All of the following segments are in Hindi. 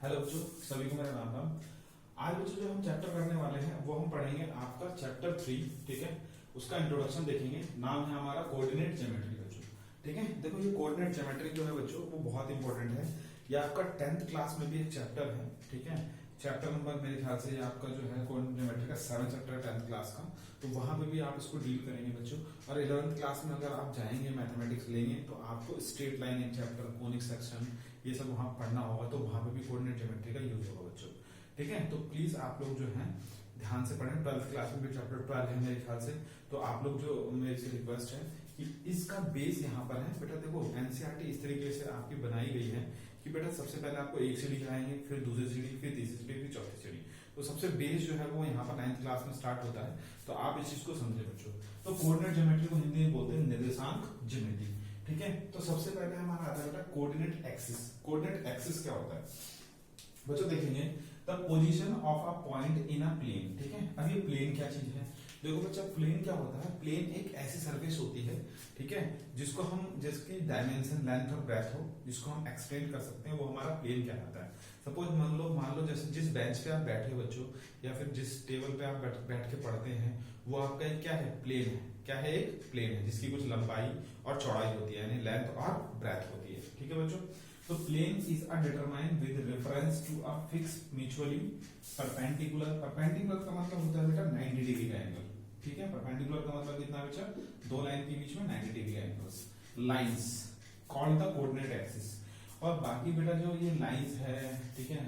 हेलो बच्चों, सभी को मेरा राम राम। आज बच्चों जो हम चैप्टर करने वाले हैं वो हम पढ़ेंगे आपका चैप्टर 3। ठीक है, उसका इंट्रोडक्शन देखेंगे। नाम है हमारा कोऑर्डिनेट ज्योमेट्री बच्चों। ठीक है, देखो ये कोऑर्डिनेट ज्योमेट्री जो है बच्चों वो बहुत इंपॉर्टेंट है। ये आपका 10th क्लास में भी एक चैप्टर है। ठीक है, चैप्टर नंबर मेरे ख्याल से आपका जो है कोऑर्डिनेट ज्योमेट्री का 7 चैप्टर है 10th क्लास का। तो वहां पे भी आप इसको डील करेंगे बच्चों। और 11th क्लास में अगर आप जाएंगे मैथमेटिक्स लेंगे तो आपको स्ट्रेट लाइन एक चैप्टर, कोनिक सेक्शन, ये सब वहां पढ़ना होगा। तो वहां पे भी कोऑर्डिनेट ज्योमेट्री का यूज होगा बच्चों। ठीक है, तो प्लीज आप लोग जो है ध्यान से पढ़ें। 12th क्लास में भी चैप्टर 12 है मेरे ख्याल से। तो आप लोग जो मेरे से रिक्वेस्ट है कि इसका बेस यहाँ पर है बेटा। देखो एनसीईआरटी इस तरीके से आपकी बनाई गई है कि बेटा सबसे पहले आपको एक सीढ़ी कराएंगे, फिर दूसरी सीढ़ी, फिर तीसरी सीढ़ी, फिर चौथी सीढ़ी। तो सबसे बेस जो है वो यहाँ पर 9th क्लास में स्टार्ट होता है। तो आप इस चीज को समझे बच्चों। तो कोऑर्डिनेट ज्योमेट्री को हिंदी में बोलते हैं निर्देशांक ज्योमेट्री। ठीक है, तो सबसे पहले हमारा आता है बेटा कोऑर्डिनेट एक्सिस। कोऑर्डिनेट एक्सिस क्या होता है बच्चों? देखेंगे the position of a point in a plane. ठीक है, अब ये प्लेन क्या चीज है? देखो बच्चा, प्लेन क्या होता है? प्लेन एक ऐसी सरफेस होती है, ठीक है, जिसको हम, जिसकी डायमेंशन लेंथ और ब्रेथ हो, जिसको हम एक्सटेंड कर सकते हैं, वो हमारा प्लेन कहलाता है। सपोज मान लो जैसे जिस बेंच पे आप बैठे हो बच्चों, या फिर जिस टेबल पे आप बैठ के पढ़ते हैं, वो आपका एक क्या है? प्लेन है। क्या है? एक प्लेन है जिसकी कुछ लंबाई और चौड़ाई होती है, यानी लेंथ और ब्रेथ होती है। ठीक है बच्चों, तो plane is a determined with reference to a fix mutually perpendicular. Perpendicular का मतलब होता है बेटा 90 डिग्री का एंगल। ठीक है, परपेंडिकुलर का मतलब कितना बच्चा? दो लाइन के बीच में 90 degree angles, lines called the coordinate axis. और बाकी बेटा जो ये लाइंस है, ठीक है,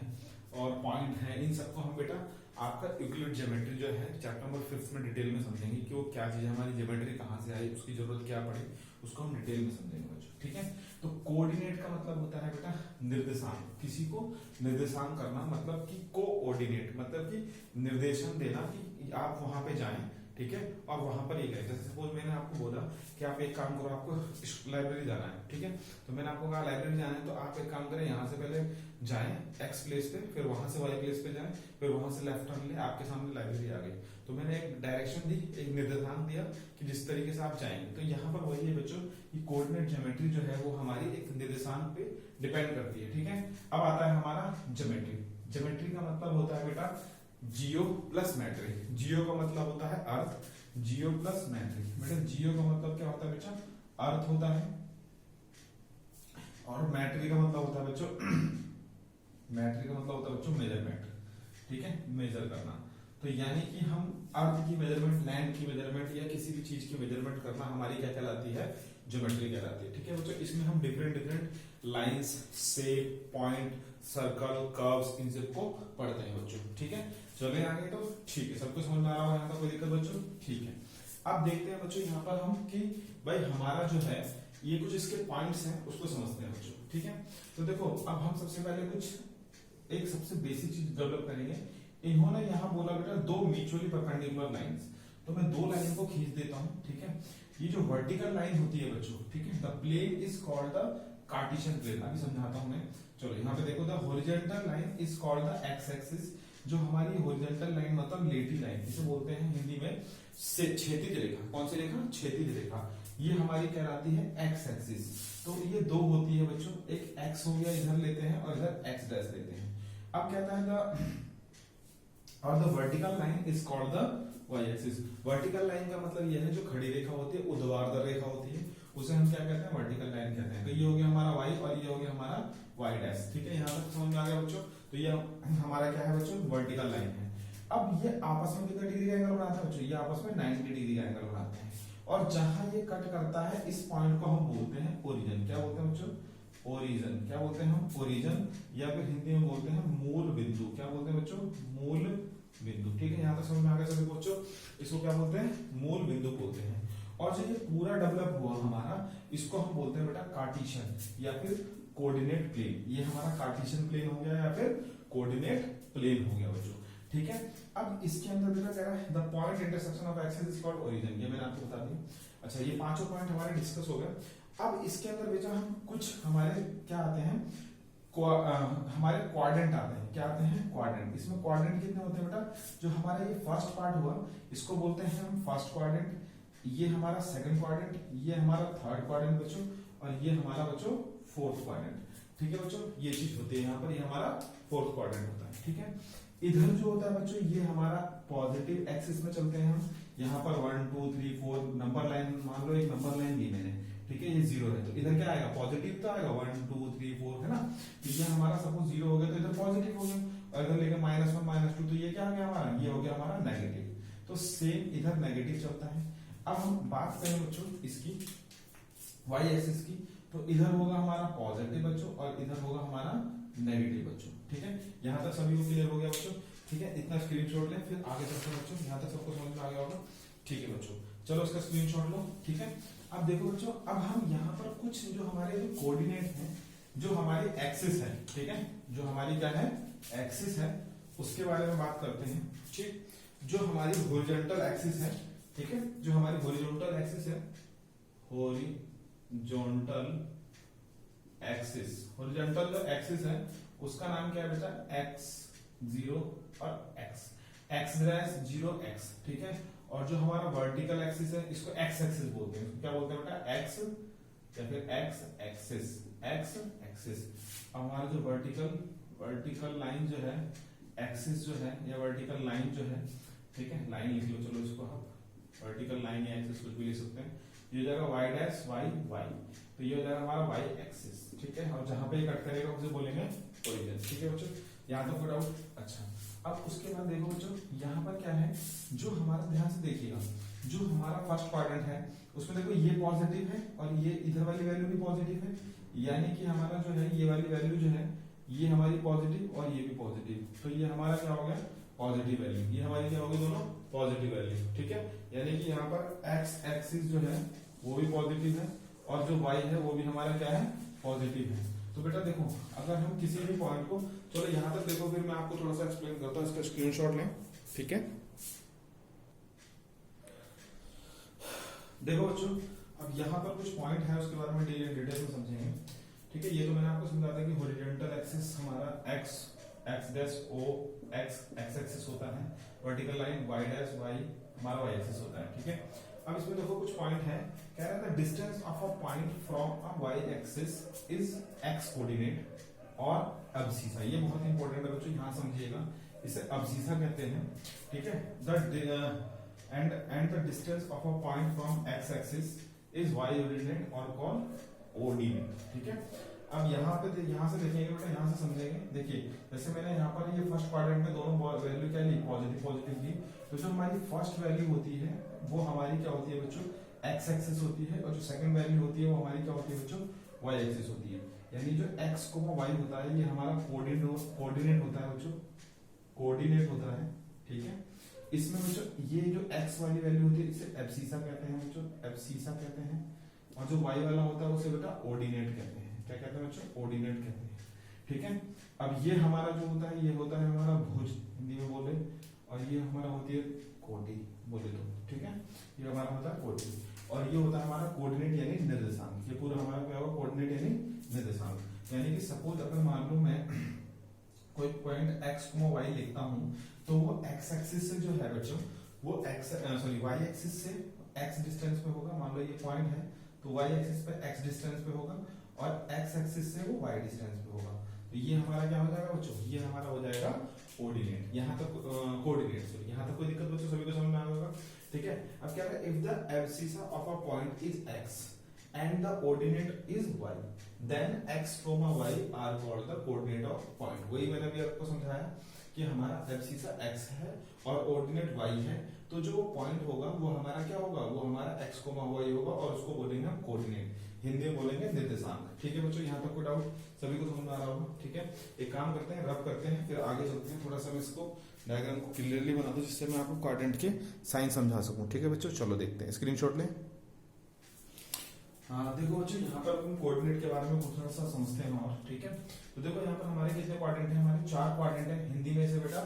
और पॉइंट है, इन सबको हम बेटा आपका यूक्लिड ज्योमेट्री जो है चैप्टर नंबर 5 में डिटेल में समझेंगे कि वो क्या चीज है, हमारी ज्योमेट्री कहाँ से आई, उसकी जरूरत क्या पड़ी, उसको हम डिटेल में समझेंगे बच्चों। ठीक है, तो कोऑर्डिनेट का मतलब होता है बेटा निर्देशांक। किसी को निर्देशांक करना मतलब कि कोऑर्डिनेट मतलब कि निर्देशन देना कि आप वहां पे जाएं। ठीक है, और वहां पर ये गए। जैसे सपोज मैंने आपको बोला कि आप एक काम करो, आपको लाइब्रेरी जाना है। ठीक है, तो मैंने आपको कहा लाइब्रेरी जाना है, तो आप एक काम करें, यहाँ से पहले जाएं एक्स प्लेस पे, फिर वहां से वाई प्लेस पे जाएं, फिर वहां से लेफ्ट टर्न ले, आपके सामने लाइब्रेरी आ गई। तो मैंने एक डायरेक्शन दी, एक निर्देशांक दिया कि जिस तरीके से आप जाएंगे। तो यहाँ पर वही है बच्चों, ये कोऑर्डिनेट ज्योमेट्री जो है वो हमारी एक निर्देशांक पे डिपेंड करती है। ठीक है, अब आता है हमारा ज्योमेट्री। ज्योमेट्री का मतलब होता है बेटा जियो प्लस मैट्रिक। जियो का मतलब होता है अर्थ, जियो प्लस मैट्रिक। बेटा जियो का मतलब क्या होता है बेटा? अर्थ होता है, और मैट्रिक का मतलब होता है बच्चों मैट्रिक का मतलब होता है बच्चों मेजरमेंट। ठीक है, मेजर करना। तो यानी कि हम अर्थ की मेजरमेंट, लैंड की मेजरमेंट, या किसी भी चीज की मेजरमेंट करना हमारी क्या कहलाती है? ज्योमेट्री कहलाती है। ठीक है बच्चों, इसमें हम different different lines, shape, point, circle, curves, इन सबको पढ़ते हैं बच्चों। ठीक है, चले आगे। तो ठीक है, सबको समझ में आ रहा है यहाँ पर? कोई दिक्कत बच्चों? ठीक है, अब देखते हैं बच्चों यहाँ पर हम कि भाई हमारा जो है ये कुछ इसके पॉइंट्स हैं, उसको समझते हैं बच्चों। ठीक है, तो देखो अब हम सबसे पहले कुछ एक सबसे बेसिक चीज डेवलप करेंगे। इन्होंने यहाँ बोला बेटा दो म्यूचुअली परपेंडिकुलर लाइंस, तो मैं दो लाइन को खींच देता हूँ। ठीक है, ये जो वर्टिकल लाइन होती है बच्चों, ठीक है, the plane is called the Cartesian plane. अभी समझाता हूं मैं। चलो यहाँ पे देखो, the horizontal line is called the X axis. जो हमारी हॉरिजॉन्टल लाइन मतलब लेटी लाइन, इसे बोलते हैं हिंदी में क्षैतिज रेखा। कौन सी रेखा? क्षैतिज रेखा। ये हमारी कहलाती है एक्स एक्सिस। तो ये दो होती है बच्चों, एक एक्स हो गया, इधर लेते हैं, और इधर एक्स डैश लेते हैं। अब कहता है और the vertical line is called the Y axis. Vertical line का मतलब यह है जो खड़ी रेखा होती है, ऊर्ध्वाधर रेखा होती है, उसे हम क्या कहते हैं? वर्टिकल लाइन कहते हैं। तो ये हो गया हमारा वाई, और ये हो गया हमारा वाई डैश। ठीक है, यहाँ तक समझ में आ गया बच्चों? तो ये हमारा क्या है बच्चों? वर्टिकल लाइन है। अब ये आपस में कितने डिग्री का एंगल बनाते हैं बच्चों? ये आपस में 90 डिग्री का एंगल बनाते हैं। और जहां ये कट करता है, इस पॉइंट को हम बोलते हैं ओरिजिन। क्या बोलते हैं बच्चों? ओरिजिन। क्या बोलते हैं हम? ओरिजिन, या फिर हिंदी में बोलते हैं मूल बिंदु। क्या बोलते हैं बच्चों? मूल बिंदु। ठीक है, यहाँ तक समझ में आ गया सभी बच्चों? इसको क्या बोलते हैं? मूल बिंदु बोलते हैं। और जो ये पूरा डेवलप हुआ हमारा, इसको हम बोलते हैं बेटा कार्टेशियन या फिर कोऑर्डिनेट प्लेन। ये हमारा कार्टेशियन प्लेन हो गया या फिर कोऑर्डिनेट प्लेन हो गया बच्चों। ठीक है, अब इसके अंदर बेटा कह रहा है the point intersection of axis is called origin. ये मैंने आपको बता दिया। अच्छा, ये पांचों पॉइंट हमारे डिस्कस हो गए। अब इसके अंदर बेटा हम कुछ हमारे क्या आते हैं, हमारे क्वाड्रेंट आते हैं। क्या आते हैं? क्वाड्रेंट। इसमें क्वाड्रेंट कितने होते हैं बेटा? जो हमारा ये फर्स्ट पार्ट हुआ, इसको बोलते हैं हम फर्स्ट क्वाड्रेंट, ये हमारा सेकंड क्वाड्रेंट, ये हमारा थर्ड क्वाड्रेंट बच्चों, और ये हमारा बच्चों फोर्थ क्वाड्रेंट। ठीक है बच्चों, ये चीज होती है यहाँ पर, ये हमारा फोर्थ क्वाड्रेंट होता है। ठीक है, इधर जो होता है बच्चों ये हमारा पॉजिटिव एक्सिस में चलते हैं हम। यहाँ पर 1 2 3 4 नंबर लाइन, मान लो एक नंबर लाइन दी मैंने, ठीक है, ये 0 है तो इधर क्या आएगा, पॉजिटिव तो आएगा, 1 2 3 4 है ना। तो ये हमारा सपोज 0 हो गया तो इधर पॉजिटिव हो गया, और इधर लेके -1 -2 तो ये क्या आ गया हमारा, ये हो गया हमारा नेगेटिव। तो सेम इधर नेगेटिव चलता है। अब हम बात करें बच्चों इसकी y एक्सिस की, तो इधर होगा हमारा पॉजिटिव बच्चों और इधर होगा हमारा नेगेटिव बच्चों। ठीक है, यहाँ तक सभी को क्लियर हो गया बच्चों। ठीक है, इतना स्क्रीनशॉट लें, फिर आगे चलते हैं बच्चों। यहाँ तक सबको समझ में आ गया होगा। ठीक है बच्चों, चलो इसका स्क्रीनशॉट लो। ठीक है, अब देखो बच्चों, अब हम यहाँ पर कुछ जो हमारे जो कोऑर्डिनेट हैं, जो हमारी एक्सिस है, ठीक है, जो हमारी क्या है एक्सिस है, उसके बारे में बात करते हैं। ठीक, जो हमारी हॉरिजॉन्टल एक्सिस है, ठीक है, जो हमारी हॉरिजॉन्टल एक्सिस है, हॉरिजॉन्टल एक्सिस, हॉरिजॉन्टल जो एक्सिस है उसका नाम क्या है बेटा, एक्स 0 और एक्स, एक्स 0 एक्स। ठीक है, और जो हमारा वर्टिकल एक्सिस है इसको एक्स एक्सिस बोलते हैं। क्या बोलते हैं बेटा, एक्स या फिर एक्स एक्सिस, एक्स एक्सिस। हमारा जो वर्टिकल लाइन जो है, एक्सिस जो है या वर्टिकल लाइन जो है, ठीक है, लाइन लिख लो, चलो इसको हम वर्टिकल लाइन या एक्सिस कुछ भी लिख सकते हैं। ये हो जाएगा y डैश y y, तो ये हो जाएगा हमारा y एक्सिस। ठीक है, और जहां पे ये कट करेगा उसे बोलेंगे ओरिजिन। ठीक है बच्चों, यहाँ तक कोई डाउट? अच्छा, अब उसके बाद देखो बच्चों, यहाँ पर क्या है, जो हमारा ध्यान से देखिएगा, जो हमारा फर्स्ट क्वाड्रेंट है उसमें देखो ये पॉजिटिव है और ये इधर वाली वैल्यू भी पॉजिटिव है, यानी कि हमारा जो है ये वाली वैल्यू जो है ये हमारी पॉजिटिव और ये भी पॉजिटिव, तो ये हमारा क्या हो गया पॉजिटिव वैल्यू, ये हमारी क्या होगी दोनों पॉजिटिव वैल्यू। ठीक है, यानी कि यहाँ पर एक्स एक्सिस जो है वो भी पॉजिटिव है और जो y है वो भी हमारा क्या है पॉजिटिव है। तो बेटा देखो, अगर हम किसी भी पॉइंट को, चलो यहाँ तक देखो, फिर मैं आपको थोड़ा सा एक्सप्लेन करता हूँ, इसका स्क्रीनशॉट लें। ठीक है, देखो बच्चों, अब यहाँ पर कुछ पॉइंट है उसके बारे में डिटेल में समझेंगे। ठीक है, ये तो मैंने आपको समझा था कि हॉरिजॉन्टल एक्सिस हमारा X dash O X axis होता है, vertical line y dash y हमारा y एक्सिस होता है। ठीक है, अब इसमें देखो कुछ पॉइंट है, कह रहा था distance of a point from a y axis is x coordinate और अब्सीसा। ये बहुत इंपॉर्टेंट है बच्चों, यहाँ समझिएगा, इसे अब्सीसा कहते हैं। ठीक है, the distance of a point from x axis is y coordinate और कॉल्ड ऑर्डिनेट। ठीक है, अब यहाँ पे यहाँ से देखेंगे बेटा, यहाँ से समझेंगे। देखिए, जैसे मैंने यहाँ पर ये फर्स्ट क्वाड्रेंट में दोनों वैल्यू क्या ली, पॉजिटिव ली, तो जो हमारी फर्स्ट वैल्यू होती है वो हमारी क्या होती है बच्चों, एक्स एक्सिस होती है, और जो सेकंड वैल्यू होती है वो हमारी क्या होती है बच्चों, वाई एक्सिस होती है। यानी जो एक्स को वाई होता है ये हमारा कोऑर्डिनेट होता है बच्चों, कोऑर्डिनेट होता है। ठीक है, इसमें बच्चों ये जो एक्स वाली वैल्यू होती है इसे एब्सीसा कहते हैं बच्चों, एब्सीसा कहते हैं, और जो वाई वाला होता है उसे बेटा ऑर्डिनेट कहते हैं। क्या कहते हैं बच्चों, ऑर्डिनेट कहते हैं। ठीक है, अब ये हमारा जो होता है ये होता है हमारा भुज, हिंदी में बोले, और ये हमारा होती है कोटि बोले तो। ठीक है, ये हमारा होता है कोटि, और ये होता है हमारा कोऑर्डिनेट यानी निर्देशांक। ये पूरा हमारा क्या होगा, कोऑर्डिनेट यानी निर्देशांक। यानी कि सपोज अगर मान लो मैं कोई पॉइंट x, y लिखता हूँ, तो वो x एक्सिस से जो है बच्चों वो y एक्सिस से x डिस्टेंस पे होगा। मान लो ये पॉइंट है तो y एक्सिस पे x डिस्टेंस पे होगा और x एक्सिस से वो y डिस्टेंस पे होगा। तो ये हमारा क्या हो जाएगा बच्चों, ये हमारा हो जाएगा कोऑर्डिनेट। यहाँ तक कोऑर्डिनेट, सॉरी, यहाँ तक कोई दिक्कत बच्चों सभी को समझ में आ गया? ठीक है, अब क्या है, if the abscissa of a point is x and the coordinate is y, then x, y are called the coordinate of point। वही मैंने अभी आपको समझाया कि हमारा एब्सिसा x है और ऑर्डिनेट y है, तो जो पॉइंट होगा वो हमारा क्या होगा, वो हमारा x, y होगा, और उसको बोलेंगे हम कोऑर्डिनेट, हिंदी में बोलेंगे निर्देशांक। ठीक है बच्चों, यहाँ तक कोई डाउट सभी को समझ में आ रहा होगा? ठीक है, एक काम करते हैं, रब करते हैं, फिर आगे चलते हैं। थोड़ा सा मैं इसको डायग्राम को क्लियरली बना दूं जिससे मैं आपको क्वाड्रेंट के साइन समझा सकूं। ठीक है बच्चों, चलो देखते हैं, स्क्रीनशॉट लें। हाँ देखो बच्चों, यहाँ पर हम कोऑर्डिनेट के बारे में कुछ थोड़ा सा समझते हैं और। ठीक है, तो देखो यहाँ पर हमारे कितने क्वाड्रेंट हैं, हमारे 4 क्वाड्रेंट हैं, हिंदी में इसे बेटा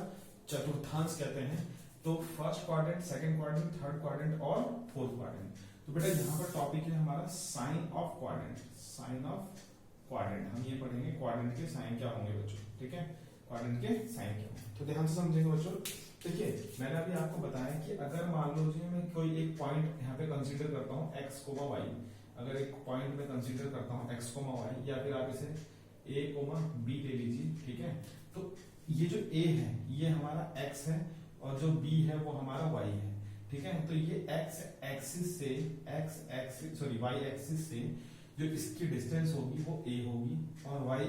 चतुर्थांश कहते हैं। तो first quadrant, second quadrant, third quadrant और फोर्थ क्वाड्रेंट। तो बेटा यहाँ पर टॉपिक है हमारा sign of quadrant, sign of quadrant. हम ये पढ़ेंगे क्वाड्रेंट के साइन क्या होंगे बच्चों। ठीक है, क्वाड्रेंट के साइन क्या होंगे, तो ध्यान से समझेंगे बच्चों। देखिए, मैंने अभी आपको बताया कि अगर मान लो जी मैं कोई एक पॉइंट यहाँ पे कंसीडर करता हूँ x, y, अगर एक पॉइंट में कंसीडर करता हूँ x, y, या फिर आप इसे ए कोमा बी ले लीजिए, ठीक है। तो ये जो ए है ये हमारा x है और जो b है वो हमारा y है, ठीक है। तो ये x एक्सिस से y एक्सिस से जो इसकी डिस्टेंस होगी वो a होगी और y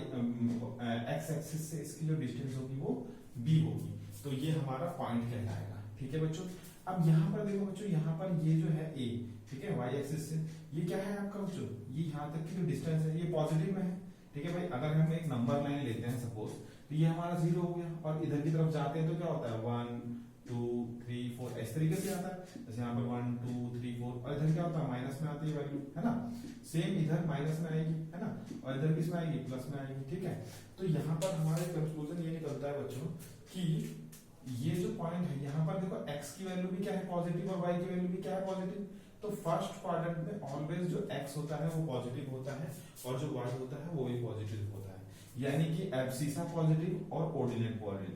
x एक्सिस से इसकी जो डिस्टेंस होगी वो b होगी। तो ये हमारा पॉइंट कहलाएगा, ठीक है बच्चों। अब यहाँ पर देखो बच्चों, यहाँ पर ये जो है a, ठीक है, y एक्सिस से ये क्या है आपका बच्चों, ये यहाँ तक की जो डिस्टेंस है ये पॉजिटिव में है, ठीक है भाई। अगर हम एक नंबर लाइन लेते हैं सपोज, तो ये हमारा 0 हो गया और इधर की तरफ जाते हैं तो क्या होता है 1 2 3 4 इस तरीके से आता है। जैसे यहाँ पर 1 2 3 4 और इधर क्या होता है माइनस में आती है वैल्यू, है ना। सेम इधर माइनस में आएगी, है ना, और इधर किस में आएगी प्लस में आएगी, ठीक है। तो यहाँ पर हमारे कंक्लूजन ये निकलता है बच्चों कि ये जो पॉइंट है यहाँ पर देखो x की वैल्यू भी क्या है पॉजिटिव और y की वैल्यू भी क्या है पॉजिटिव। तो फर्स्ट क्वाड्रेंट में ऑलवेज जो x होता है वो पॉजिटिव होता है और जो y होता है वो भी पॉजिटिव होता है, यानी कि एब्सिसा पॉजिटिव और कोऑर्डिनेट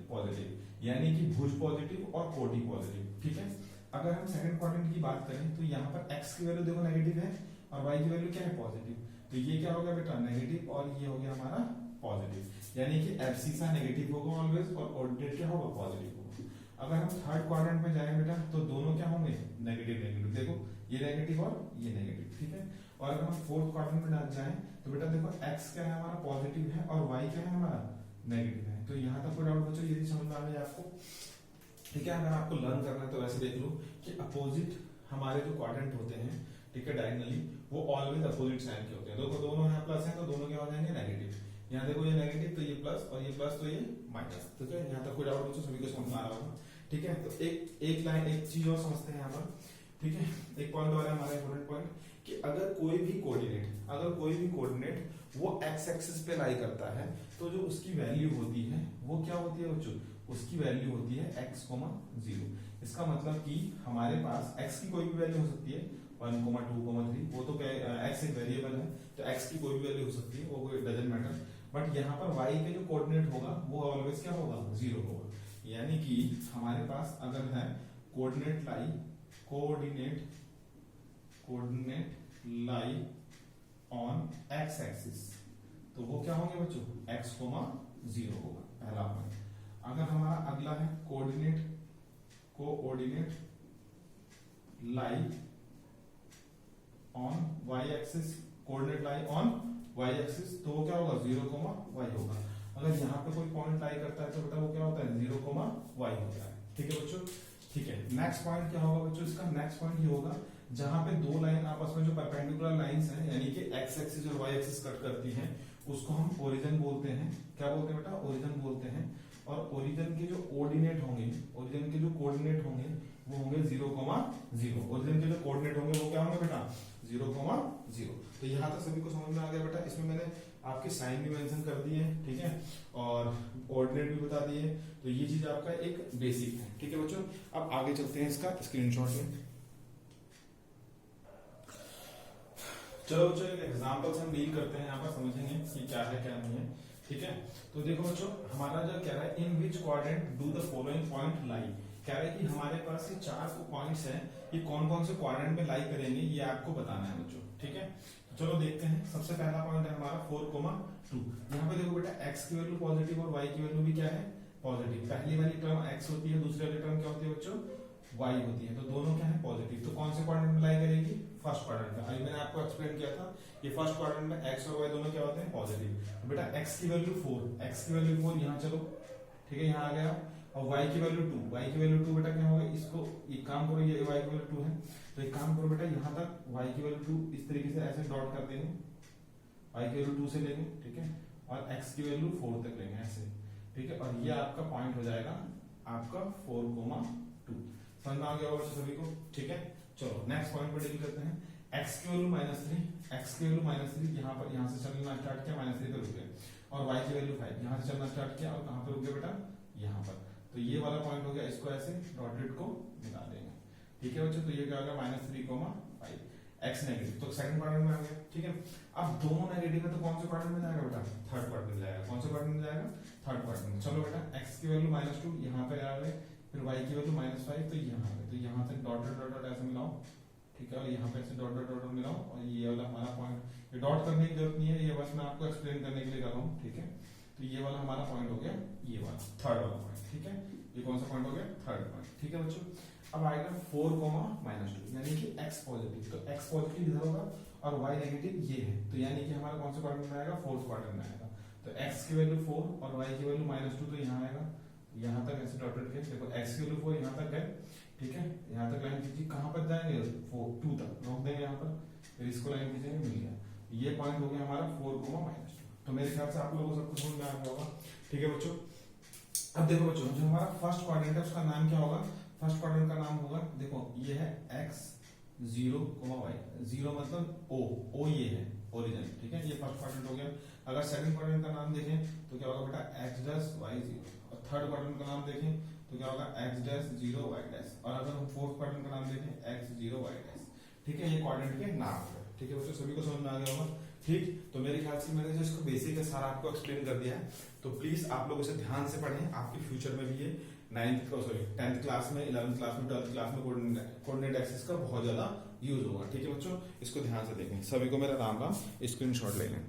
पॉजिटिव, यानी कि भुज पॉजिटिव और कोटि पॉजिटिव, ठीक है। अगर हम सेकंड क्वाड्रेंट की बात करें तो यहाँ पर x की वैल्यू देखो नेगेटिव है और y की वैल्यू क्या है पॉजिटिव। तो ये क्या हो गया बेटा नेगेटिव और ये हो गया हमारा पॉजिटिव, यानी कि एब्सिसा नेगेटिव होगा ऑलवेज और कोऑर्डिनेट क्या होगा पॉजिटिव होगा। अगर हम थर्ड क्वाड्रेंट में जाएं बेटा तो दोनों क्या होंगे नेगेटिव नेगेटिव, देखो ये नेगेटिव और ये नेगेटिव, ठीक है। और अगर हम फोर्थ क्वाड्रेंट में जाएं तो बेटा देखो x क्या है हमारा पॉजिटिव है और y क्या है हमारा नेगेटिव है। तो यहाँ तक कोई डाउट बच्चों ये समझ में आ गया आपको, ठीक है। अगर आपको लर्न करना है तो वैसे देख लो कि अपोजिट हमारे जो क्वाड्रेंट होते हैं, ठीक है, डायगोनली वो ऑलवेज अपोजिट साइन के होते हैं। देखो दोनों यहाँ प्लस है तो दोनों क्या हो जाएंगे नेगेटिव, यहाँ देखो ये नेगेटिव तो ये प्लस और ये प्लस तो ये माइनस, ठीक है। यहाँ तक कोई डाउट बच्चों सभी को समझ में आ रहा होगा, ठीक है। तो एक लाइन एक चीज और समझते हैं यहाँ पर, ठीक है। एक पॉइंट और है हमारा इंपॉर्टेंट पॉइंट कि अगर कोई भी कोऑर्डिनेट वो x एक्सिस पे लाई करता है तो जो उसकी वैल्यू होती है वो क्या होती है बच्चों, उसकी वैल्यू होती है x, 0। इसका मतलब कि हमारे पास x की कोई भी वैल्यू हो सकती है 1, 2, 3, वो तो x एक वेरिएबल है तो x की कोई भी वैल्यू हो सकती है, वो कोई डजंट मैटर। बट यहाँ पर y के जो कोऑर्डिनेट होगा वो ऑलवेज क्या होगा 0 होगा, यानी कि हमारे पास अगर है coordinate lie on x axis तो वो क्या होंगे बच्चों x, 0 होगा, पहला पॉइंट। अगर हमारा अगला है coordinate lie on y axis, coordinate lie on y axis तो वो क्या होगा 0, y होगा। अगर यहाँ पे कोई पॉइंट लाई करता है तो बेटा वो क्या होता है 0, y होता है, ठीक है बच्चों, ठीक है। नेक्स्ट पॉइंट क्या होगा बच्चों, इसका नेक्स्ट पॉइंट ये होगा जहां पे दो लाइन आपस में जो परपेंडिकुलर लाइंस हैं यानी कि x एक्सिस और y एक्सिस कट करती हैं उसको हम ओरिजिन बोलते हैं। क्या बोलते हैं बेटा ओरिजिन बोलते हैं। और ओरिजिन के जो कोऑर्डिनेट होंगे वो होंगे 0, 0। ओरिजिन के जो कोऑर्डिनेट होंगे वो क्या होंगे बेटा 0, 0। तो यहाँ तक सभी को समझ में आ गया बेटा। इसमें मैंने आपके साइन भी मेंशन कर दिए, ठीक है, और कोऑर्डिनेट भी बता दिए। तो ये चीज आपका एक बेसिक है, ठीक है बच्चों। अब आगे चलते हैं इसका स्क्रीनशॉट में। चलो बच्चों एक एग्जांपल से हम डील करते हैं, यहाँ पर समझेंगे कि क्या है क्या नहीं है, ठीक है। तो देखो बच्चों हमारा जो कह रहा है in which quadrant do the following point lie, कह रहा है कि हमारे पास ये 4 पॉइंट्स हैं, ये कौन कौन से क्वाड्रेंट में लाई करेंगे ये आपको बताना है बच्चों, ठीक है। तो चलो देखते हैं। सबसे पहला पॉइंट है हमारा 4, 2। यहाँ पे देखो बेटा x की वैल्यू पॉजिटिव और y की वैल्यू भी क्या है पॉजिटिव। पहली वाली टर्म x होती है, दूसरी वाली टर्म क्या होती है बच्चों y होती है। तो दोनों क्या है पॉजिटिव। तो कौन से क्वाड्रेंट में लाई करेगी फर्स्ट क्वाड्रेंट में। अभी मैंने आपको एक्सप्लेन किया था ये फर्स्ट क्वाड्रेंट में x और y दोनों क्या होते हैं पॉजिटिव। तो बेटा x की वैल्यू 4 यहाँ चलो, ठीक है, यहाँ आ गया। और y की वैल्यू 2 बेटा क्या होगा, इसको एक काम करो, ये y की वैल्यू 2 है तो एक काम करो बेटा यहाँ तक y की वैल्यू 2 इस तरीके से ऐसे डॉट कर देंगे, y की वैल्यू 2 से लेंगे, ठीक है, और x की वैल्यू 4 तक लेंगे ऐसे, ठीक है। और ये आपका पॉइंट हो जाएगा आपका 4, 2। समझ में आ गया होगा सभी को, ठीक है। चलो नेक्स्ट पॉइंट पर डील करते हैं। x की वैल्यू -3 यहाँ से चलना स्टार्ट किया -3 पे रुक गए, और y की वैल्यू 5 यहाँ से चलना स्टार्ट किया और कहाँ पे रुक गए बेटा यहाँ पर। तो ये वाला पॉइंट हो गया, इसको ऐसे डॉटेड को मिला देंगे, ठीक है बच्चों। तो ये क्या होगा -3, 5 x नेगेटिव, तो सेकंड क्वाड्रेंट में आ गया, ठीक है। अब दोनों नेगेटिव है तो कौन से क्वाड्रेंट में जाएगा बेटा थर्ड क्वाड्रेंट में जाएगा। कौन से क्वाड्रेंट में जाएगा थर्ड क्वाड्रेंट में। चलो बेटा x की वैल्यू -2 यहाँ पे आ गए, फिर y की वैल्यू -5 तो यहाँ पे, तो यहाँ से डॉटेड ऐसे मिलाओ, ठीक है, और यहाँ पे ऐसे डॉट डॉट डॉट मिलाओ, और ये वाला हमारा पॉइंट, ये डॉट करने की जरूरत नहीं है, ये बस मैं आपको एक्सप्लेन करने के लिए कर रहा हूँ, ठीक है। तो ये वाला हमारा पॉइंट हो गया, ये वाला थर्ड वाला पॉइंट, ठीक है। ये कौन सा पॉइंट हो गया, थर्ड पॉइंट, ठीक है बच्चों। अब आएगा 4,-2 यानी कि x पॉजिटिव, तो x पॉजिटिव इधर होगा और y नेगेटिव ये है, तो यानी कि हमारा कौन सा क्वाड्रेंट में आएगा, फोर्थ क्वाड्रेंट में आएगा। तो x की वैल्यू 4 और y की वैल्यू -2, तो यहाँ आएगा, यहाँ तक ऐसे डॉटेड के, देखो x की वैल्यू 4 यहाँ तक गए, ठीक है। यहाँ तक लाइन कीजिए, कहाँ पर जाएंगे, 2 तक रोक देंगे यहाँ पर, फिर इसको लाइन कीजिए, मिल गया। ये पॉइंट हो गया हमारा 4,-2। तो मेरे ख्याल से आप लोगों को सब कुछ समझ में आ गया होगा, ठीक है बच्चों। अब देखो बच्चों, जो हमारा फर्स्ट क्वाड्रेंट है उसका नाम क्या होगा, फर्स्ट क्वाड्रेंट का नाम होगा, देखो ये है x 0, y 0 मतलब o ये है ओरिजिन, ठीक है, ये फर्स्ट क्वाड्रेंट हो गया। अगर सेकंड क्वाड्रेंट का नाम देखें तो क्या होगा बेटा, x डैश y 0, और थर्ड क्वाड्रेंट का नाम देखें तो क्या होगा, x डैश 0 y डैश, और अगर हम फोर्थ क्वाड्रेंट का नाम देखें x 0 y डैश, ठीक है। ये क्वाड्रेंट के नाम है, ठीक है बच्चों, सभी को समझ में आ गया होगा, ठीक। तो मेरे ख्याल से मैंने जो इसको बेसिक है सारा आपको एक्सप्लेन कर दिया है, तो प्लीज आप लोग इसे ध्यान से पढ़ें, आपके फ्यूचर में भी ये 10th क्लास में, 11th क्लास में, 12th क्लास में कोऑर्डिनेट एक्सिस का बहुत ज्यादा यूज होगा, ठीक है बच्चों। इसको ध्यान से देखें, सभी को मेरा राम राम, स्क्रीनशॉट ले लें।